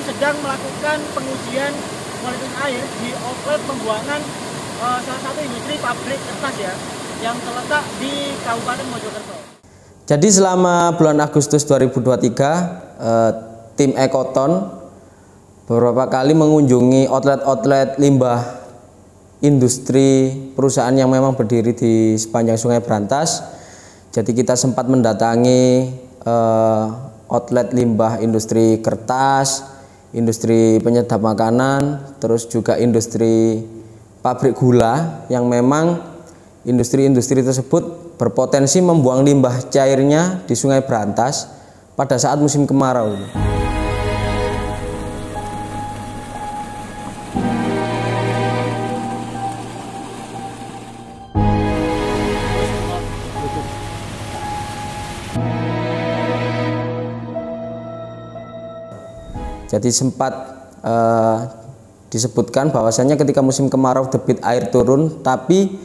Sedang melakukan pengujian kualitas air di outlet pembuangan salah satu industri pabrik kertas ya, yang terletak di Kabupaten Mojokerto. Jadi selama bulan Agustus 2023, tim Ekoton beberapa kali mengunjungi outlet-outlet limbah industri perusahaan yang memang berdiri di sepanjang Sungai Brantas. Jadi kita sempat mendatangi outlet limbah industri kertas, industri penyedap makanan, terus juga industri pabrik gula yang memang industri-industri tersebut berpotensi membuang limbah cairnya di Sungai Brantas pada saat musim kemarau. Jadi sempat disebutkan bahwasanya ketika musim kemarau debit air turun, tapi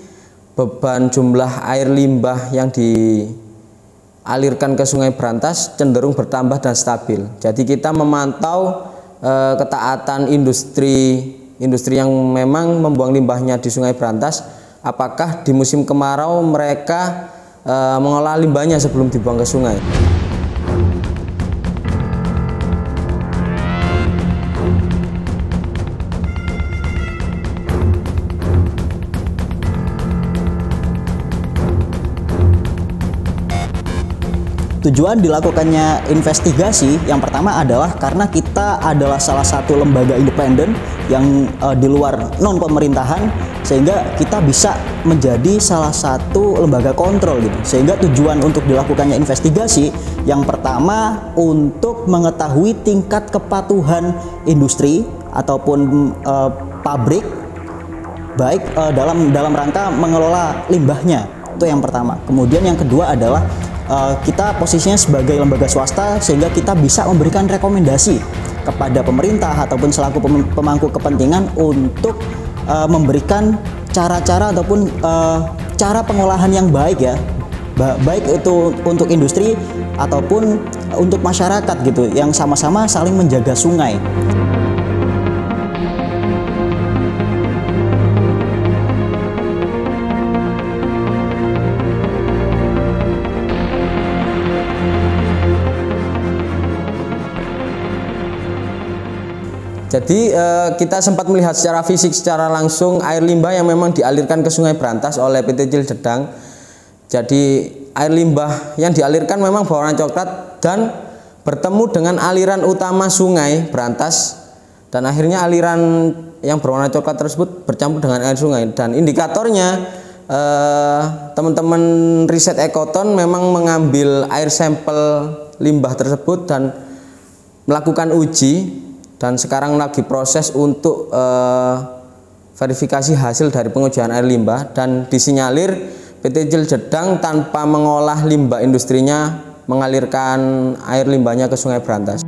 beban jumlah air limbah yang dialirkan ke Sungai Brantas cenderung bertambah dan stabil. Jadi kita memantau ketaatan industri yang memang membuang limbahnya di Sungai Brantas, apakah di musim kemarau mereka mengolah limbahnya sebelum dibuang ke sungai. Tujuan dilakukannya investigasi yang pertama adalah karena kita adalah salah satu lembaga independen yang di luar non pemerintahan, sehingga kita bisa menjadi salah satu lembaga kontrol gitu. Sehingga tujuan untuk dilakukannya investigasi yang pertama untuk mengetahui tingkat kepatuhan industri ataupun pabrik baik dalam rangka mengelola limbahnya. Itu yang pertama. Kemudian yang kedua adalah kita posisinya sebagai lembaga swasta, sehingga kita bisa memberikan rekomendasi kepada pemerintah ataupun selaku pemangku kepentingan untuk memberikan cara-cara ataupun cara pengolahan yang baik ya, baik itu untuk industri ataupun untuk masyarakat gitu, yang sama-sama saling menjaga sungai. Jadi kita sempat melihat secara fisik, secara langsung air limbah yang memang dialirkan ke Sungai Brantas oleh PT Ciljedang. Jadi air limbah yang dialirkan memang berwarna coklat dan bertemu dengan aliran utama Sungai Brantas, dan akhirnya aliran yang berwarna coklat tersebut bercampur dengan air sungai. Dan indikatornya teman-teman riset Ekoton memang mengambil air sampel limbah tersebut dan melakukan uji, dan sekarang lagi proses untuk verifikasi hasil dari pengujian air limbah, dan disinyalir PT Ciljedang tanpa mengolah limbah industrinya mengalirkan air limbahnya ke Sungai Brantas.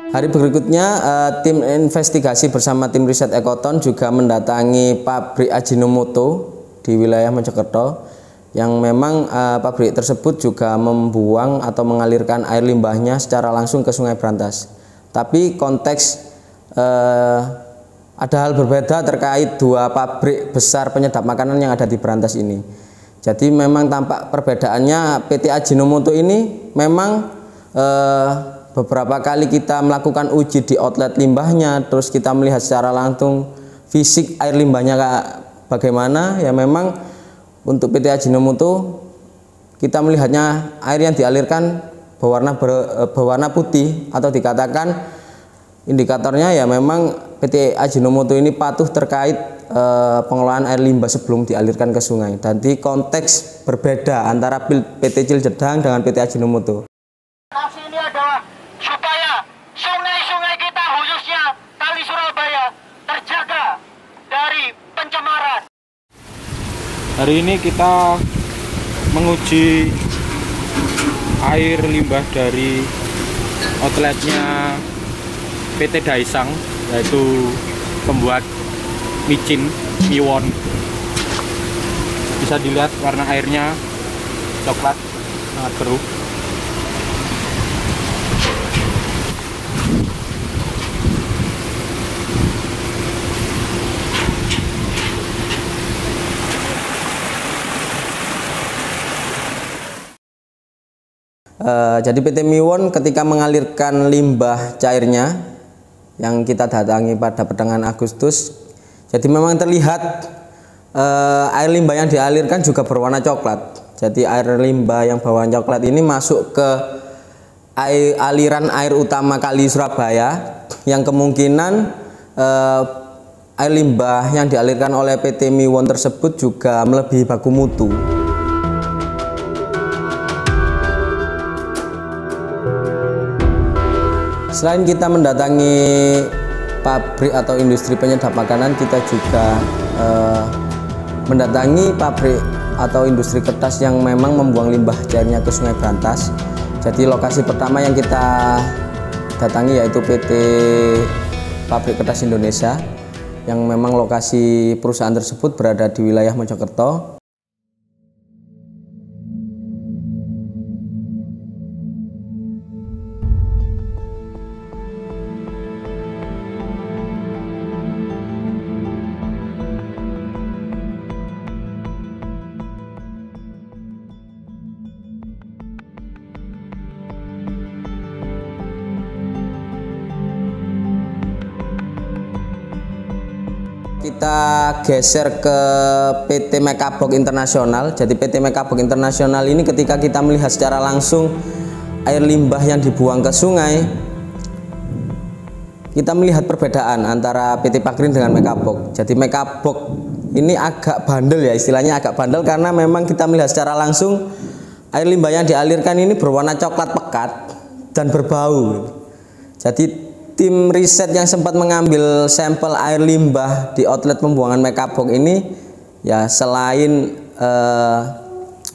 Hari berikutnya tim investigasi bersama tim riset Ekoton juga mendatangi pabrik Ajinomoto di wilayah Mojokerto, yang memang pabrik tersebut juga membuang atau mengalirkan air limbahnya secara langsung ke Sungai Brantas. Tapi konteks ada hal berbeda terkait dua pabrik besar penyedap makanan yang ada di Brantas ini. Jadi memang tampak perbedaannya, PT Ajinomoto ini memang beberapa kali kita melakukan uji di outlet limbahnya, terus kita melihat secara langsung fisik air limbahnya bagaimana. Ya memang untuk PT Ajinomoto kita melihatnya air yang dialirkan berwarna putih, atau dikatakan indikatornya ya memang PT Ajinomoto ini patuh terkait pengelolaan air limbah sebelum dialirkan ke sungai. Jadi konteks berbeda antara PT Ciljedang dengan PT Ajinomoto. Aksi ini adalah supaya sungai-sungai kita, khususnya Kali Surabaya, terjaga dari pencemaran. Hari ini kita menguji air limbah dari outletnya PT Daesang, yaitu pembuat micin Miwon. Bisa dilihat warna airnya coklat, sangat keruh. Jadi PT Miwon ketika mengalirkan limbah cairnya yang kita datangi pada pertengahan Agustus, jadi memang terlihat air limbah yang dialirkan juga berwarna coklat. Jadi air limbah yang berwarna coklat ini masuk ke aliran air utama Kali Surabaya, yang kemungkinan air limbah yang dialirkan oleh PT Miwon tersebut juga melebihi baku mutu. Selain kita mendatangi pabrik atau industri penyedap makanan, kita juga mendatangi pabrik atau industri kertas yang memang membuang limbah cairnya ke Sungai Brantas. Jadi lokasi pertama yang kita datangi yaitu PT Pabrik Kertas Indonesia, yang memang lokasi perusahaan tersebut berada di wilayah Mojokerto. Kita geser ke PT Mekabok Internasional. Jadi PT Mekabok Internasional ini ketika kita melihat secara langsung air limbah yang dibuang ke sungai, kita melihat perbedaan antara PT Pakrin dengan Mekabok. Jadi Mekabok ini agak bandel, ya istilahnya agak bandel, karena memang kita melihat secara langsung air limbah yang dialirkan ini berwarna coklat pekat dan berbau. Jadi tim riset yang sempat mengambil sampel air limbah di outlet pembuangan Mekabok ini, ya selain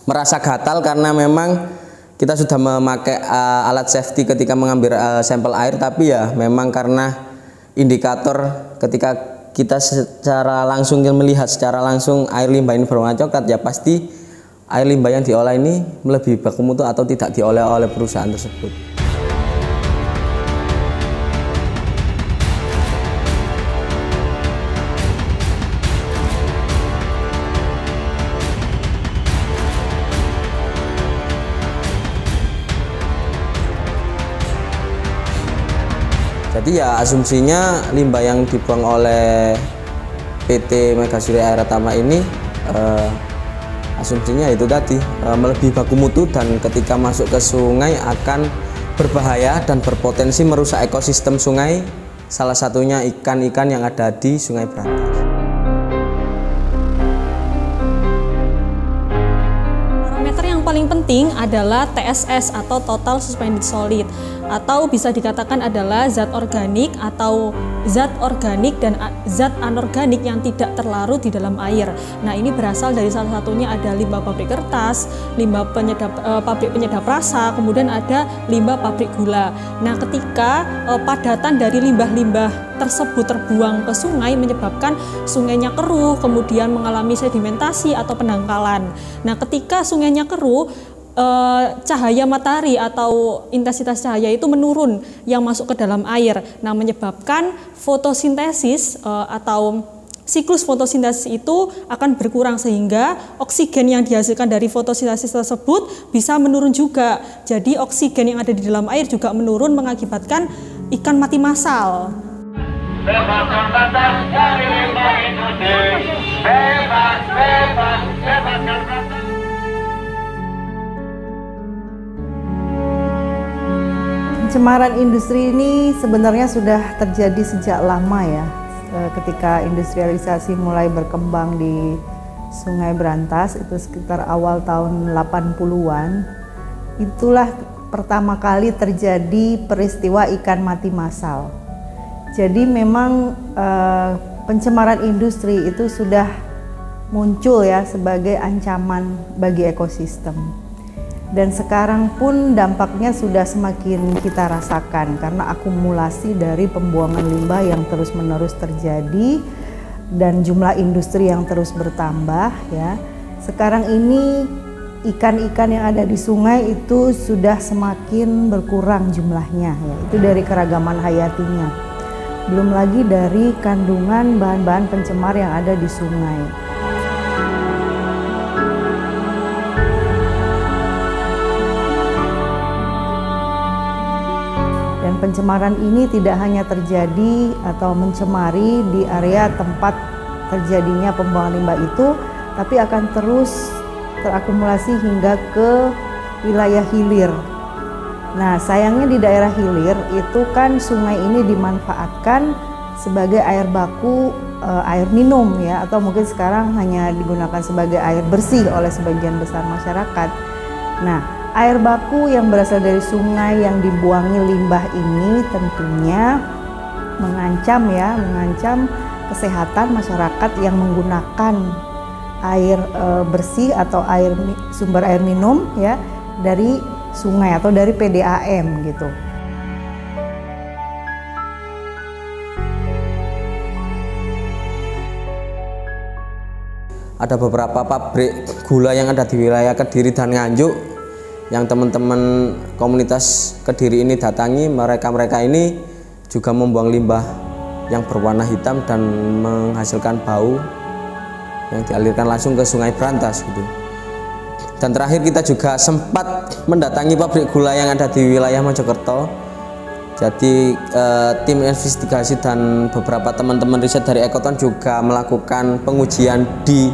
merasa gatal karena memang kita sudah memakai alat safety ketika mengambil sampel air, tapi ya memang karena indikator ketika kita secara langsung melihat secara langsung air limbah ini berwarna coklat, ya pasti air limbah yang diolah ini melebihi baku mutu atau tidak diolah oleh perusahaan tersebut. Jadi ya asumsinya limbah yang dibuang oleh PT Mega Surya Air Tama ini asumsinya itu tadi melebihi baku mutu, dan ketika masuk ke sungai akan berbahaya dan berpotensi merusak ekosistem sungai, salah satunya ikan-ikan yang ada di Sungai Brantas. Paling penting adalah TSS atau Total Suspended Solid, atau bisa dikatakan adalah zat organik atau zat organik dan zat anorganik yang tidak terlarut di dalam air. Nah, ini berasal dari salah satunya ada limbah pabrik kertas, limbah pabrik penyedap rasa, kemudian ada limbah pabrik gula. Nah, ketika padatan dari limbah-limbah tersebut terbuang ke sungai menyebabkan sungainya keruh, kemudian mengalami sedimentasi atau pendangkalan. Nah, ketika sungainya keruh, cahaya matahari atau intensitas cahaya itu menurun yang masuk ke dalam air. Nah, menyebabkan fotosintesis atau siklus fotosintesis itu akan berkurang sehingga oksigen yang dihasilkan dari fotosintesis tersebut bisa menurun juga. Jadi oksigen yang ada di dalam air juga menurun mengakibatkan ikan mati massal. Bebaskan batas dari limbah industri. Bebas, bebas, bebaskan batas. Pencemaran industri ini sebenarnya sudah terjadi sejak lama ya. Ketika industrialisasi mulai berkembang di Sungai Brantas itu sekitar awal tahun 80-an, itulah pertama kali terjadi peristiwa ikan mati massal. Jadi memang pencemaran industri itu sudah muncul ya sebagai ancaman bagi ekosistem. Dan sekarang pun dampaknya sudah semakin kita rasakan karena akumulasi dari pembuangan limbah yang terus-menerus terjadi dan jumlah industri yang terus bertambah ya. Sekarang ini ikan-ikan yang ada di sungai itu sudah semakin berkurang jumlahnya ya. Itu dari keragaman hayatinya. Belum lagi dari kandungan bahan-bahan pencemar yang ada di sungai. Dan pencemaran ini tidak hanya terjadi atau mencemari di area tempat terjadinya pembuangan limbah itu, tapi akan terus terakumulasi hingga ke wilayah hilir. Nah, sayangnya di daerah hilir itu kan sungai ini dimanfaatkan sebagai air baku, air minum ya, atau mungkin sekarang hanya digunakan sebagai air bersih oleh sebagian besar masyarakat. Nah, air baku yang berasal dari sungai yang dibuangi limbah ini tentunya mengancam kesehatan masyarakat yang menggunakan air bersih atau sumber air minum ya dari sungai atau dari PDAM gitu. Ada beberapa pabrik gula yang ada di wilayah Kediri dan Nganjuk yang teman-teman komunitas Kediri ini datangi. Mereka ini juga membuang limbah yang berwarna hitam dan menghasilkan bau yang dialirkan langsung ke Sungai Brantas gitu. Dan terakhir kita juga sempat mendatangi pabrik gula yang ada di wilayah Mojokerto. Jadi tim investigasi dan beberapa teman-teman riset dari Ekoton juga melakukan pengujian di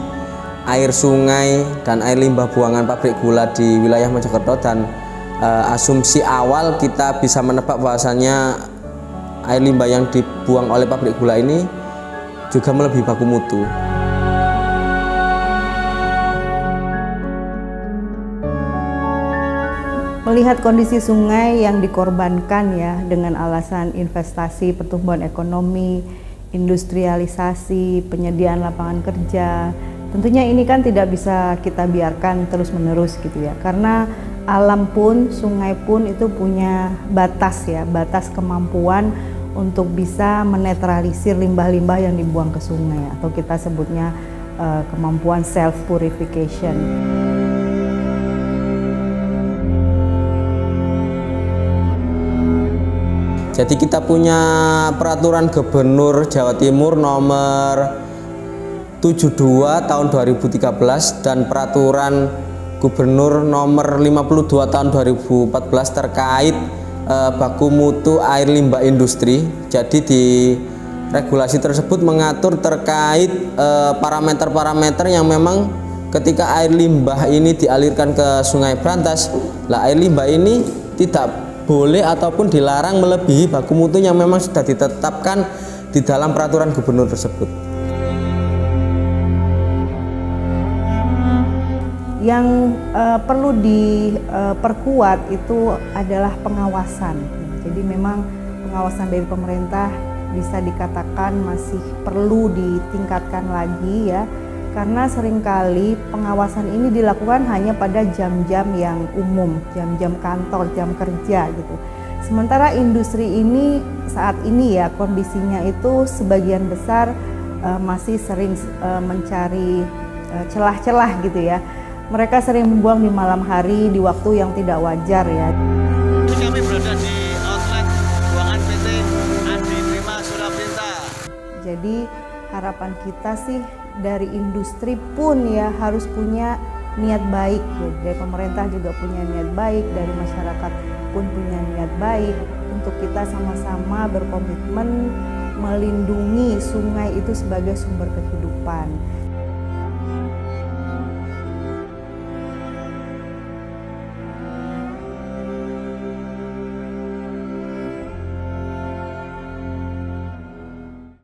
air sungai dan air limbah buangan pabrik gula di wilayah Mojokerto, dan asumsi awal kita bisa menebak bahwasannya air limbah yang dibuang oleh pabrik gula ini juga melebihi baku mutu. Melihat kondisi sungai yang dikorbankan ya dengan alasan investasi, pertumbuhan ekonomi, industrialisasi, penyediaan lapangan kerja, tentunya ini kan tidak bisa kita biarkan terus-menerus gitu ya, karena alam pun, sungai pun itu punya batas ya, batas kemampuan untuk bisa menetralisir limbah-limbah yang dibuang ke sungai, atau kita sebutnya kemampuan self purification. Jadi kita punya peraturan Gubernur Jawa Timur nomor 72 tahun 2013 dan peraturan Gubernur nomor 52 tahun 2014 terkait baku mutu air limbah industri. Jadi di regulasi tersebut mengatur terkait parameter-parameter yang memang ketika air limbah ini dialirkan ke Sungai Brantas, lah air limbah ini tidak boleh ataupun dilarang melebihi baku mutu yang memang sudah ditetapkan di dalam peraturan gubernur tersebut. Yang perlu diperkuat itu adalah pengawasan. Jadi memang pengawasan dari pemerintah bisa dikatakan masih perlu ditingkatkan lagi ya, karena seringkali pengawasan ini dilakukan hanya pada jam-jam yang umum, jam-jam kantor, jam kerja gitu. Sementara industri ini saat ini ya kondisinya itu sebagian besar masih sering mencari celah-celah gitu ya, Mereka sering membuang di malam hari di waktu yang tidak wajar ya. Kami berada di outlet buangan PT Adi Prima Suraminta. Jadi harapan kita sih dari industri pun ya harus punya niat baik ya. Dari pemerintah juga punya niat baik, dari masyarakat pun punya niat baik untuk kita sama-sama berkomitmen melindungi sungai itu sebagai sumber kehidupan.